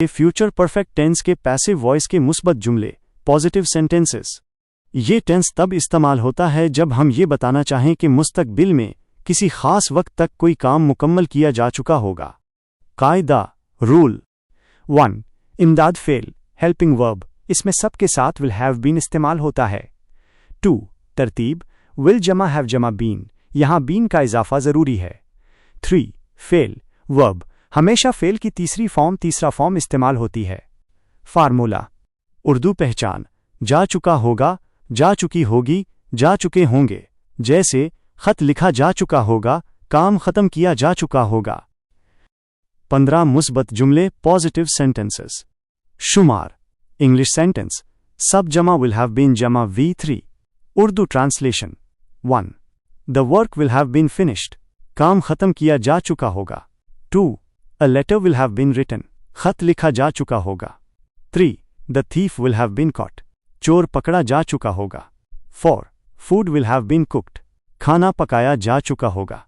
Future perfect tense के passive voice के मुस्बत जुमले, पॉजिटिव सेंटेंसेस। ये टेंस तब इस्तेमाल होता है जब हम ये बताना चाहें कि मुस्तकबिल में किसी खास वक्त तक कोई काम मुकम्मल किया जा चुका होगा। कायदा, रूल। 1. इमदाद फेल, हेल्पिंग वर्ब, इसमें सब के साथ विल हैव बीन इस्तेमाल होता है। 2. तरतीब, विल जमा हैव जमा बीन, यहां बीन का इजाफा जरूरी है। 3. फेल, वर्ब, हमेशा फेल की तीसरा फॉर्म इस्तेमाल होती है। फार्मूला। उर्दू पहचान, जा चुका होगा, जा चुकी होगी, जा चुके होंगे। जैसे खत लिखा जा चुका होगा, काम खत्म किया जा चुका होगा। 15 मुस्बत जुमले, पॉजिटिव सेंटेंसेस। शुमार, इंग्लिश सेंटेंस, सब जमा विल हैव बीन जमा V3। Urdu translation. 1. The work will have been finished, काम खत्म किया जा चुका होगा। 2. A letter will have been written, खत लिखा जा चुका होगा। 3. The thief will have been caught, चोर पकड़ा जा चुका होगा। 4. Food will have been cooked, खाना पकाया जा चुका होगा।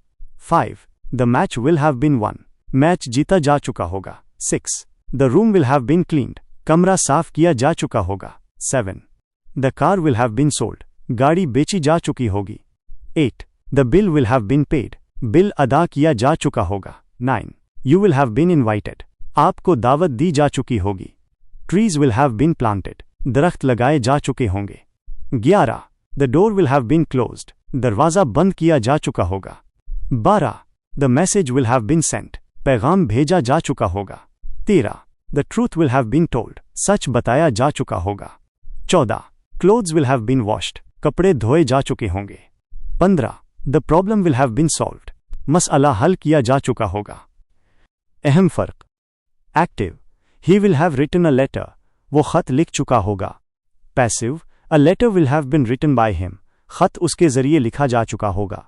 5. The match will have been won, match जीता जा चुका होगा। 6. The room will have been cleaned, कमरा साफ किया जा चुका होगा। 7. The car will have been sold, गाड़ी बेची जा चुकी होगी। 8. The bill will have been paid, bill अदा किया जा चुका होगा। 9. You will have been invited, आपको दावत दी जा चुकी होगी। Trees will have been planted, दरख्त लगाए जा चुके होंगे। 11. The door will have been closed, दरवाजा बंद किया जा चुका होगा। 12. The message will have been sent, पैगाम भेजा जा चुका होगा। 13. The truth will have been told, सच बताया जा चुका होगा। 14. Clothes will have been washed, कपड़े धोए जा चुके होंगे। 15. The problem will have been solved, मसला हल किया जा चुका होगा। अहम फर्क। Active, he will have written a letter, वो खत लिख चुका होगा। Passive, a letter will have been written by him, खत उसके जरिए लिखा जा चुका होगा।